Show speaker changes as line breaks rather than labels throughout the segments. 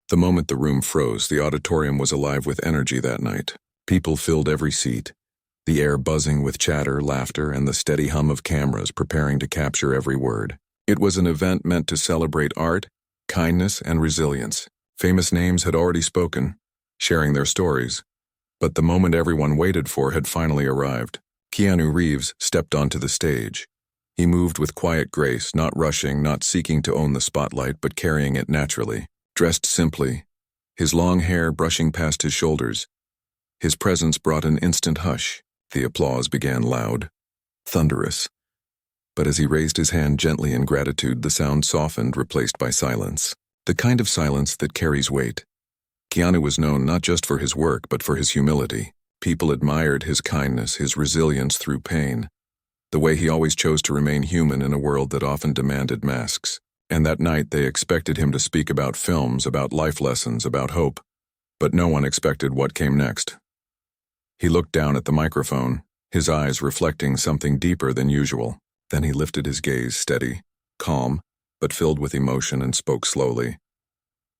The moment the room froze, the auditorium was alive with energy that night. People filled every seat, the air buzzing with chatter, laughter, and the steady hum of cameras preparing to capture every word. It was an event meant to celebrate art, kindness, and resilience. Famous names had already spoken, sharing their stories. But the moment everyone waited for had finally arrived. Keanu Reeves stepped onto the stage. He moved with quiet grace, not rushing, not seeking to own the spotlight, but carrying it naturally. Dressed simply, his long hair brushing past his shoulders. His presence brought an instant hush. The applause began loud, thunderous. But as he raised his hand gently in gratitude, the sound softened, replaced by silence. The kind of silence that carries weight. Keanu was known not just for his work, but for his humility. People admired his kindness, his resilience through pain, the way he always chose to remain human in a world that often demanded masks. And that night they expected him to speak about films, about life lessons, about hope. But no one expected what came next. He looked down at the microphone, his eyes reflecting something deeper than usual. Then he lifted his gaze, steady, calm, but filled with emotion, and spoke slowly.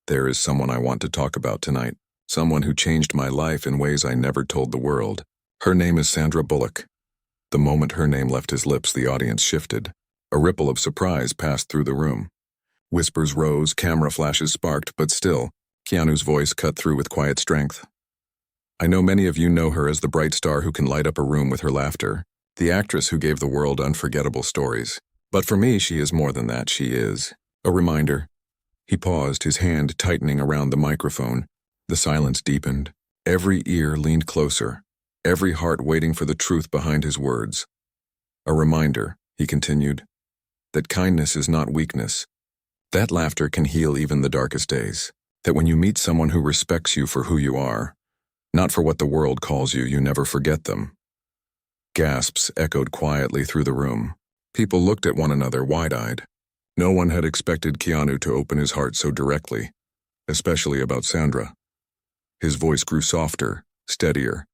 "There is someone I want to talk about tonight. Someone who changed my life in ways I never told the world. Her name is Sandra Bullock." The moment her name left his lips, the audience shifted. A ripple of surprise passed through the room. Whispers rose, camera flashes sparked, but still, Keanu's voice cut through with quiet strength. "I know many of you know her as the bright star who can light up a room with her laughter, the actress who gave the world unforgettable stories. But for me, she is more than that. She is a reminder." He paused, his hand tightening around the microphone. The silence deepened. Every ear leaned closer, every heart waiting for the truth behind his words. "A reminder," he continued, "that kindness is not weakness. That laughter can heal even the darkest days. That when you meet someone who respects you for who you are, not for what the world calls you, you never forget them." Gasps echoed quietly through the room. People looked at one another, wide-eyed. No one had expected Keanu to open his heart so directly, especially about Sandra. His voice grew softer, steadier,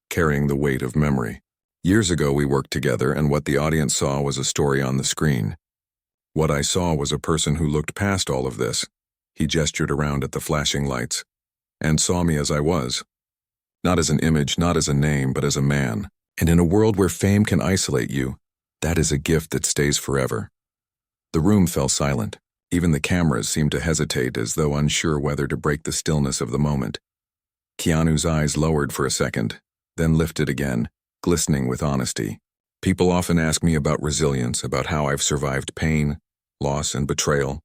carrying the weight of memory. "Years ago we worked together, and what the audience saw was a story on the screen. What I saw was a person who looked past all of this." He gestured around at the flashing lights, "and saw me as I was. Not as an image, not as a name, but as a man. And in a world where fame can isolate you, that is a gift that stays forever." The room fell silent. Even the cameras seemed to hesitate, as though unsure whether to break the stillness of the moment. Keanu's eyes lowered for a second, then lifted again, glistening with honesty. "People often ask me about resilience, about how I've survived pain, loss, and betrayal.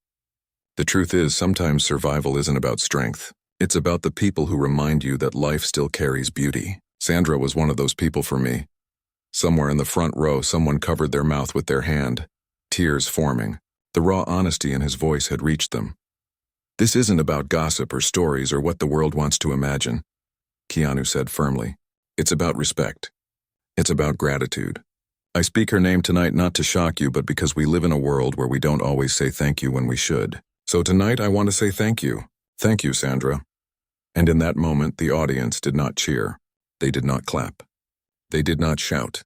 The truth is, sometimes survival isn't about strength. It's about the people who remind you that life still carries beauty. Sandra was one of those people for me. Somewhere in the front row, someone covered their mouth with their hand, tears forming. The raw honesty in his voice had reached them. "This isn't about gossip or stories or what the world wants to imagine," Keanu said firmly. "It's about respect. It's about gratitude. I speak her name tonight not to shock you, but because we live in a world where we don't always say thank you when we should. So tonight I want to say thank you. Thank you, Sandra." And in that moment, the audience did not cheer. They did not clap. They did not shout.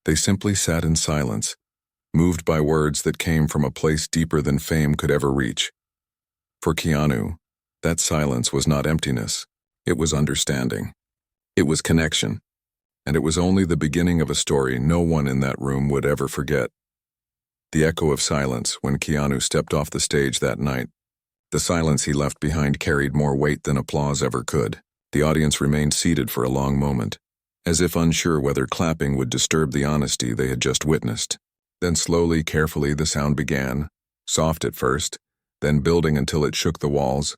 They simply sat in silence, moved by words that came from a place deeper than fame could ever reach. For Keanu, that silence was not emptiness. It was understanding. It was connection. And it was only the beginning of a story no one in that room would ever forget. The echo of silence when Keanu stepped off the stage that night. The silence he left behind carried more weight than applause ever could. The audience remained seated for a long moment, as if unsure whether clapping would disturb the honesty they had just witnessed. Then slowly, carefully, the sound began, soft at first, then building until it shook the walls.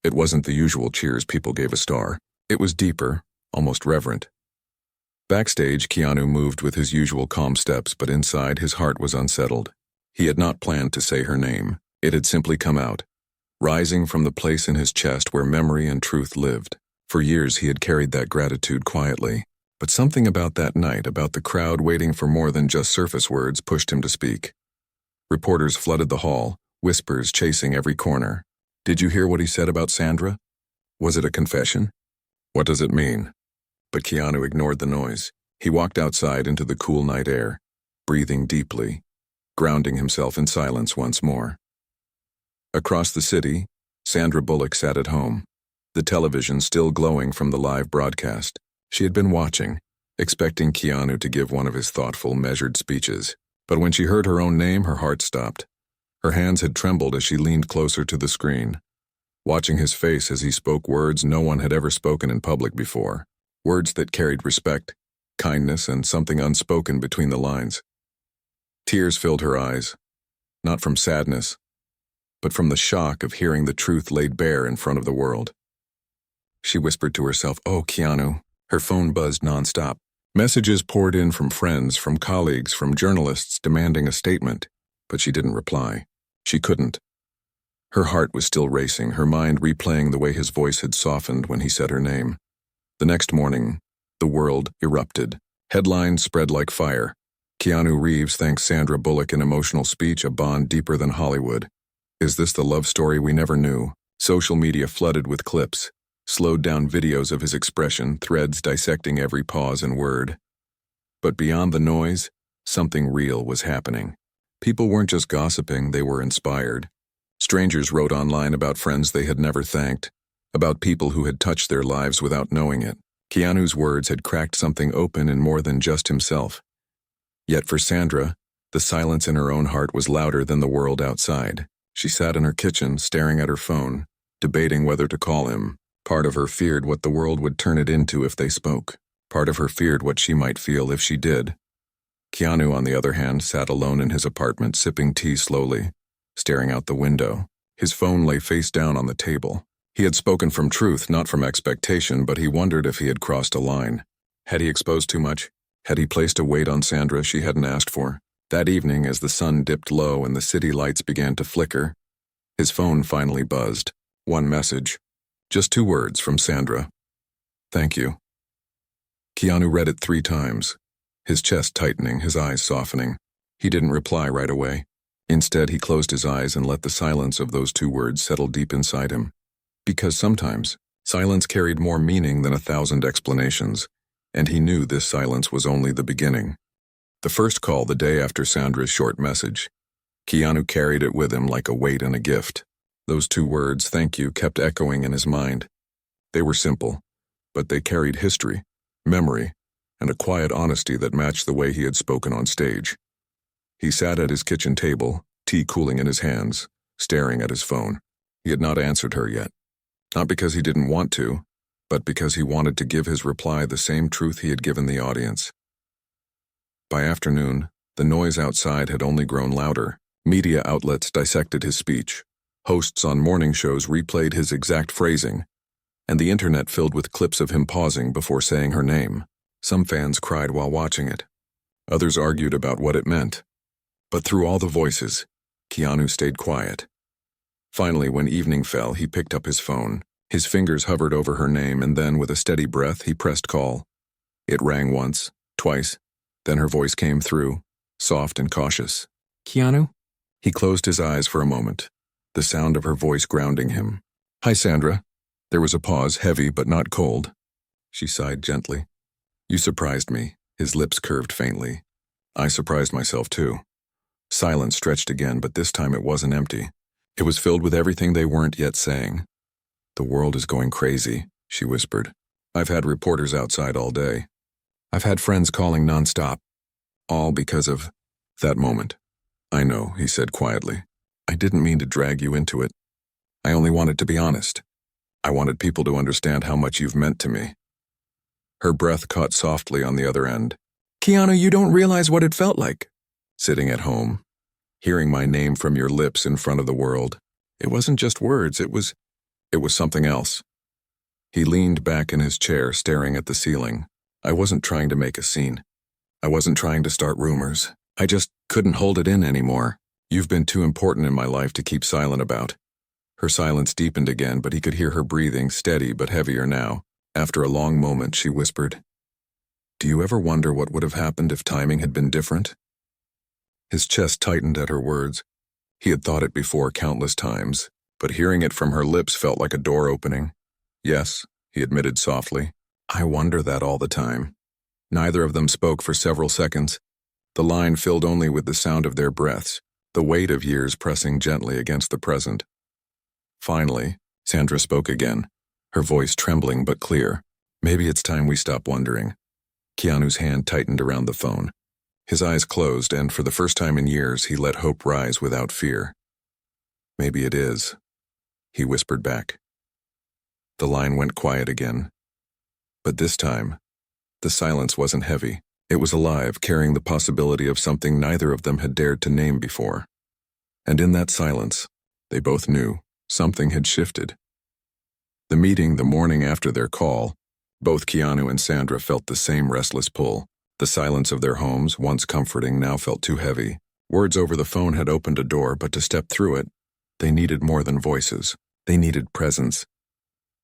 It wasn't the usual cheers people gave a star. It was deeper, almost reverent. Backstage, Keanu moved with his usual calm steps, but inside his heart was unsettled. He had not planned to say her name. It had simply come out, rising from the place in his chest where memory and truth lived. For years he had carried that gratitude quietly, but something about that night, about the crowd waiting for more than just surface words, pushed him to speak. Reporters flooded the hall, whispers chasing every corner. "Did you hear what he said about Sandra? Was it a confession? What does it mean?" But Keanu ignored the noise. He walked outside into the cool night air, breathing deeply, grounding himself in silence once more. Across the city, Sandra Bullock sat at home, the television still glowing from the live broadcast. She had been watching, expecting Keanu to give one of his thoughtful, measured speeches. But when she heard her own name, her heart stopped. Her hands had trembled as she leaned closer to the screen, watching his face as he spoke words no one had ever spoken in public before. Words that carried respect, kindness, and something unspoken between the lines. Tears filled her eyes, not from sadness, but from the shock of hearing the truth laid bare in front of the world. She whispered to herself, "Oh, Keanu." Her phone buzzed nonstop. Messages poured in from friends, from colleagues, from journalists demanding a statement, but she didn't reply. She couldn't. Her heart was still racing, her mind replaying the way his voice had softened when he said her name. The next morning, the world erupted. Headlines spread like fire. Keanu Reeves thanks Sandra Bullock in emotional speech, a bond deeper than Hollywood. Is this the love story we never knew? Social media flooded with clips, slowed down videos of his expression, threads dissecting every pause and word. But beyond the noise, something real was happening. People weren't just gossiping, they were inspired. Strangers wrote online about friends they had never thanked, about people who had touched their lives without knowing it. Keanu's words had cracked something open in more than just himself. Yet for Sandra, the silence in her own heart was louder than the world outside. She sat in her kitchen, staring at her phone, debating whether to call him. Part of her feared what the world would turn it into if they spoke. Part of her feared what she might feel if she did. Keanu, on the other hand, sat alone in his apartment, sipping tea slowly, staring out the window. His phone lay face down on the table. He had spoken from truth, not from expectation, but he wondered if he had crossed a line. Had he exposed too much? Had he placed a weight on Sandra she hadn't asked for? That evening, as the sun dipped low and the city lights began to flicker, his phone finally buzzed. One message. Just 2 words from Sandra. "Thank you." Keanu read it 3 times, his chest tightening, his eyes softening. He didn't reply right away. Instead, he closed his eyes and let the silence of those 2 words settle deep inside him. Because sometimes, silence carried more meaning than 1,000 explanations, and he knew this silence was only the beginning. The first call the day after Sandra's short message. Keanu carried it with him like a weight and a gift. Those 2 words, "thank you," kept echoing in his mind. They were simple, but they carried history, memory, and a quiet honesty that matched the way he had spoken on stage. He sat at his kitchen table, tea cooling in his hands, staring at his phone. He had not answered her yet. Not because he didn't want to, but because he wanted to give his reply the same truth he had given the audience. By afternoon, the noise outside had only grown louder. Media outlets dissected his speech. Hosts on morning shows replayed his exact phrasing, and the internet filled with clips of him pausing before saying her name. Some fans cried while watching it. Others argued about what it meant. But through all the voices, Keanu stayed quiet. Finally, when evening fell, he picked up his phone. His fingers hovered over her name, and then, with a steady breath, he pressed call. It rang once, twice, then her voice came through, soft and cautious. "Keanu?" He closed his eyes for a moment, the sound of her voice grounding him. "Hi, Sandra." There was a pause, heavy but not cold. She sighed gently. "You surprised me." His lips curved faintly. "I surprised myself too." Silence stretched again, but this time it wasn't empty. It was filled with everything they weren't yet saying. "The world is going crazy," she whispered. "I've had reporters outside all day. I've had friends calling nonstop. All because of that moment." "I know," he said quietly. "I didn't mean to drag you into it. I only wanted to be honest. I wanted people to understand how much you've meant to me." Her breath caught softly on the other end. "Keanu, you don't realize what it felt like. Sitting at home, hearing my name from your lips in front of the world. It wasn't just words, it was something else." He leaned back in his chair, staring at the ceiling. "I wasn't trying to make a scene. I wasn't trying to start rumors. I just couldn't hold it in anymore. You've been too important in my life to keep silent about." Her silence deepened again, but he could hear her breathing, steady but heavier now. After a long moment, she whispered, "Do you ever wonder what would have happened if timing had been different?" His chest tightened at her words. He had thought it before countless times, but hearing it from her lips felt like a door opening. "Yes," he admitted softly. "I wonder that all the time." Neither of them spoke for several seconds. The line filled only with the sound of their breaths, the weight of years pressing gently against the present. Finally, Sandra spoke again, her voice trembling but clear. Maybe it's time we stop wondering. Keanu's hand tightened around the phone. His eyes closed, and for the first time in years, he let hope rise without fear. Maybe it is, he whispered back. The line went quiet again. But this time, the silence wasn't heavy. It was alive, carrying the possibility of something neither of them had dared to name before. And in that silence, they both knew something had shifted. The meeting the morning after their call, both Keanu and Sandra felt the same restless pull. The silence of their homes, once comforting, now felt too heavy. Words over the phone had opened a door, but to step through it, they needed more than voices. They needed presence.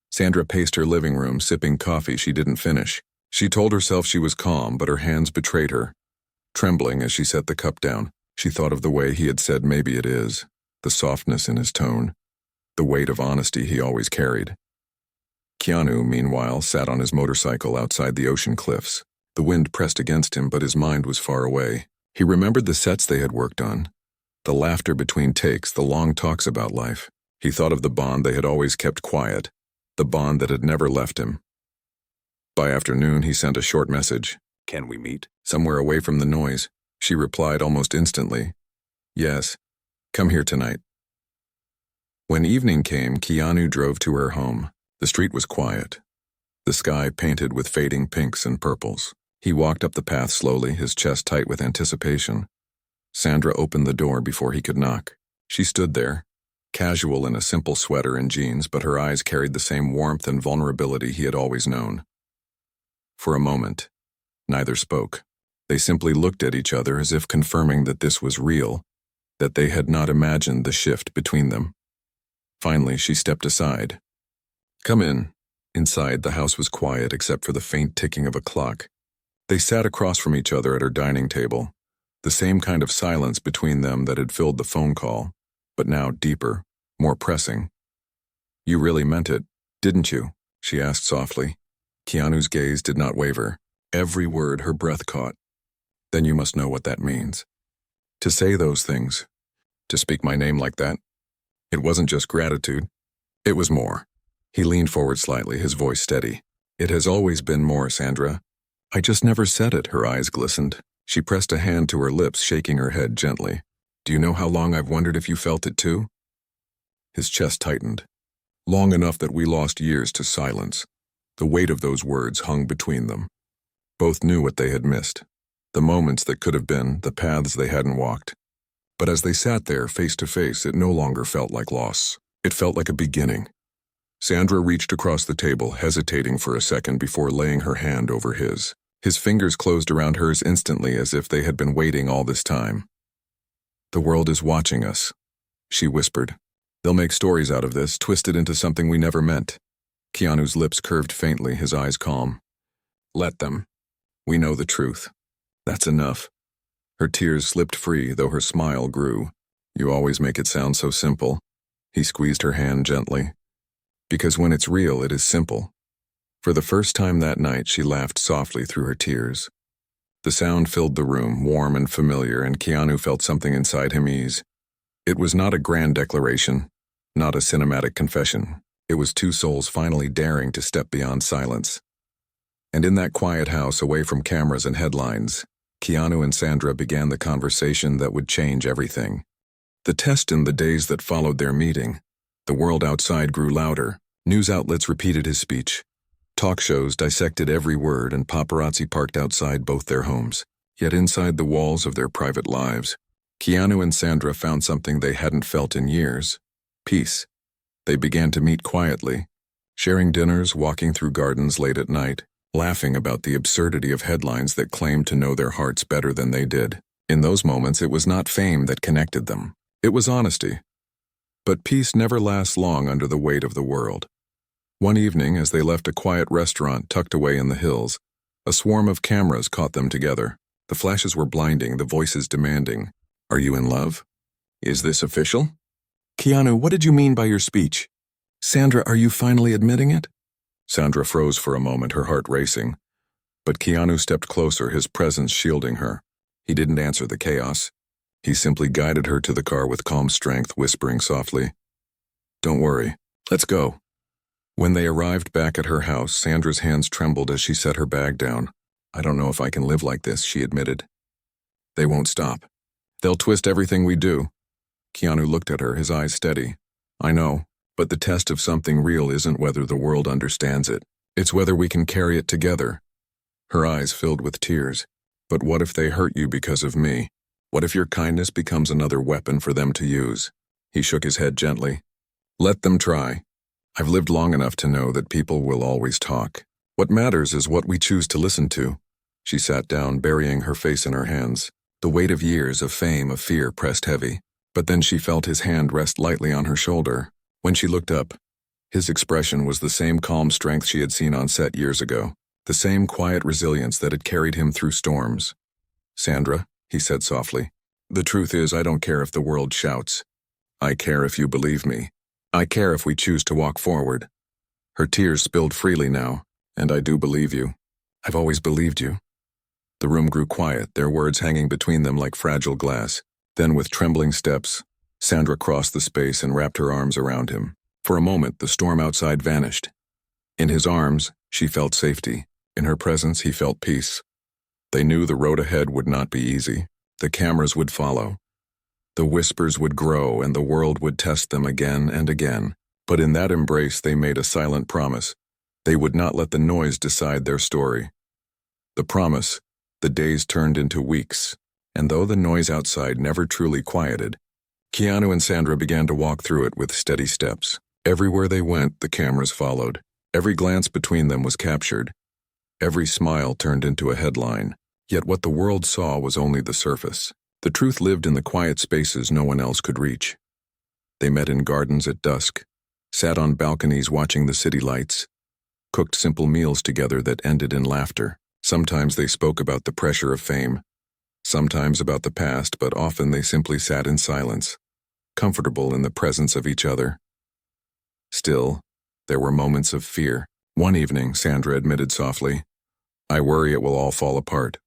Sandra paced her living room, sipping coffee she didn't finish. She told herself she was calm, but her hands betrayed her. Trembling as she set the cup down, she thought of the way he had said maybe it is, the softness in his tone, the weight of honesty he always carried. Keanu, meanwhile, sat on his motorcycle outside the ocean cliffs. The wind pressed against him, but his mind was far away. He remembered the sets they had worked on, the laughter between takes, the long talks about life. He thought of the bond they had always kept quiet, the bond that had never left him. By afternoon, he sent a short message. "Can we meet?" Somewhere away from the noise. She replied almost instantly. "Yes, come here tonight." When evening came, Keanu drove to her home. The street was quiet, the sky painted with fading pinks and purples. He walked up the path slowly, his chest tight with anticipation. Sandra opened the door before he could knock. She stood there, casual in a simple sweater and jeans, but her eyes carried the same warmth and vulnerability he had always known. For a moment, neither spoke. They simply looked at each other as if confirming that this was real, that they had not imagined the shift between them. Finally, she stepped aside. "Come in." Inside, the house was quiet except for the faint ticking of a clock. They sat across from each other at her dining table, the same kind of silence between them that had filled the phone call, but now deeper, more pressing. "You really meant it, didn't you?" she asked softly. Keanu's gaze did not waver. Every word her breath caught. "Then you must know what that means. To say those things, to speak my name like that, it wasn't just gratitude, it was more." He leaned forward slightly, his voice steady. "It has always been more, Sandra. I just never said it." Her eyes glistened. She pressed a hand to her lips, shaking her head gently. "Do you know how long I've wondered if you felt it too?" His chest tightened. Long enough that we lost years to silence. The weight of those words hung between them. Both knew what they had missed. The moments that could have been, the paths they hadn't walked. But as they sat there, face to face, it no longer felt like loss. It felt like a beginning. Sandra reached across the table, hesitating for a second before laying her hand over his. His fingers closed around hers instantly, as if they had been waiting all this time. "The world is watching us," she whispered. "They'll make stories out of this, twist it into something we never meant." Keanu's lips curved faintly, his eyes calm. "Let them. We know the truth. That's enough." Her tears slipped free, though her smile grew. "You always make it sound so simple." He squeezed her hand gently. "Because when it's real, it is simple." For the first time that night, she laughed softly through her tears. The sound filled the room, warm and familiar, and Keanu felt something inside him ease. It was not a grand declaration, not a cinematic confession. It was two souls finally daring to step beyond silence. And in that quiet house, away from cameras and headlines, Keanu and Sandra began the conversation that would change everything. The test in the days that followed their meeting. The world outside grew louder. News outlets repeated his speech. Talk shows dissected every word, and paparazzi parked outside both their homes. Yet inside the walls of their private lives, Keanu and Sandra found something they hadn't felt in years: peace. They began to meet quietly, sharing dinners, walking through gardens late at night, laughing about the absurdity of headlines that claimed to know their hearts better than they did. In those moments, it was not fame that connected them. It was honesty. But peace never lasts long under the weight of the world. One evening, as they left a quiet restaurant tucked away in the hills, a swarm of cameras caught them together. The flashes were blinding, the voices demanding, "Are you in love? Is this official? Keanu, what did you mean by your speech? Sandra, are you finally admitting it?" Sandra froze for a moment, her heart racing. But Keanu stepped closer, his presence shielding her. He didn't answer the chaos. He simply guided her to the car with calm strength, whispering softly, "Don't worry, Let's go. When they arrived back at her house, Sandra's hands trembled as she set her bag down. I don't know if I can live like this, she admitted. They won't stop. They'll twist everything we do. Keanu looked at her, his eyes steady. I know, but the test of something real isn't whether the world understands it. It's whether we can carry it together. Her eyes filled with tears. But what if they hurt you because of me? What if your kindness becomes another weapon for them to use? He shook his head gently. Let them try. I've lived long enough to know that people will always talk. What matters is what we choose to listen to. She sat down, burying her face in her hands. The weight of years, of fame, of fear pressed heavy. But then she felt his hand rest lightly on her shoulder. When she looked up, his expression was the same calm strength she had seen on set years ago, the same quiet resilience that had carried him through storms. Sandra, he said softly, the truth is I don't care if the world shouts. I care if you believe me. I care if we choose to walk forward. Her tears spilled freely now, and I do believe you. I've always believed you. The room grew quiet, their words hanging between them like fragile glass. Then with trembling steps, Sandra crossed the space and wrapped her arms around him. For a moment, the storm outside vanished. In his arms, she felt safety. In her presence, he felt peace. They knew the road ahead would not be easy. The cameras would follow. The whispers would grow and the world would test them again and again. But in that embrace, they made a silent promise. They would not let the noise decide their story. The promise, the days turned into weeks, and though the noise outside never truly quieted, Keanu and Sandra began to walk through it with steady steps. Everywhere they went, the cameras followed. Every glance between them was captured. Every smile turned into a headline. Yet what the world saw was only the surface. The truth lived in the quiet spaces no one else could reach. They met in gardens at dusk, sat on balconies watching the city lights, cooked simple meals together that ended in laughter. Sometimes they spoke about the pressure of fame, sometimes about the past, but often they simply sat in silence, comfortable in the presence of each other. Still, there were moments of fear. One evening, Sandra admitted softly, I worry it will all fall apart.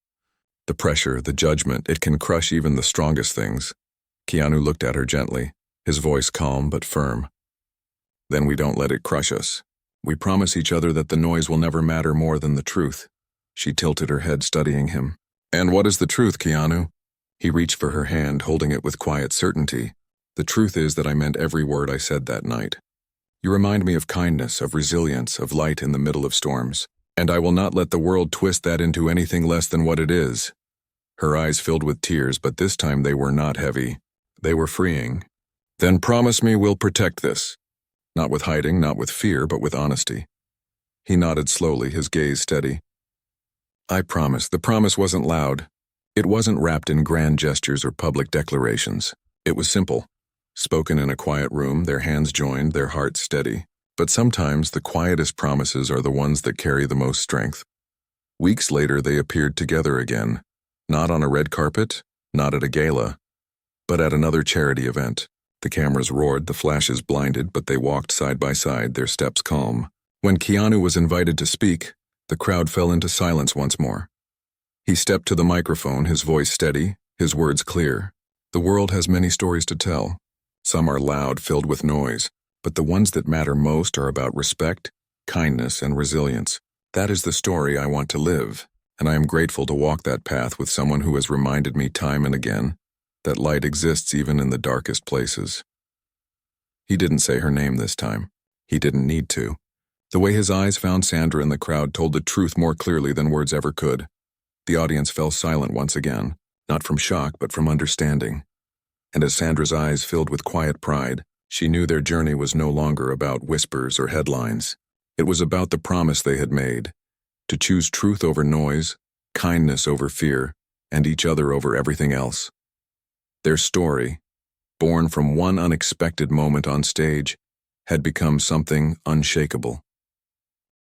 The pressure, the judgment, it can crush even the strongest things. Keanu looked at her gently, his voice calm but firm. Then we don't let it crush us. We promise each other that the noise will never matter more than the truth. She tilted her head, studying him. And what is the truth, Keanu? He reached for her hand, holding it with quiet certainty. The truth is that I meant every word I said that night. You remind me of kindness, of resilience, of light in the middle of storms. And I will not let the world twist that into anything less than what it is. Her eyes filled with tears, but this time they were not heavy. They were freeing. Then promise me we'll protect this. Not with hiding, not with fear, but with honesty. He nodded slowly, his gaze steady. I promise. The promise wasn't loud. It wasn't wrapped in grand gestures or public declarations. It was simple. Spoken in a quiet room, their hands joined, their hearts steady. But sometimes the quietest promises are the ones that carry the most strength. Weeks later, they appeared together again. Not on a red carpet, not at a gala, but at another charity event. The cameras roared, the flashes blinded, but they walked side by side, their steps calm. When Keanu was invited to speak, the crowd fell into silence once more. He stepped to the microphone, his voice steady, his words clear. The world has many stories to tell. Some are loud, filled with noise, but the ones that matter most are about respect, kindness, and resilience. That is the story I want to live, and I am grateful to walk that path with someone who has reminded me time and again that light exists even in the darkest places. He didn't say her name this time. He didn't need to. The way his eyes found Sandra in the crowd told the truth more clearly than words ever could. The audience fell silent once again, not from shock but from understanding. And as Sandra's eyes filled with quiet pride, she knew their journey was no longer about whispers or headlines. It was about the promise they had made, to choose truth over noise, kindness over fear, and each other over everything else. Their story, born from one unexpected moment on stage, had become something unshakable.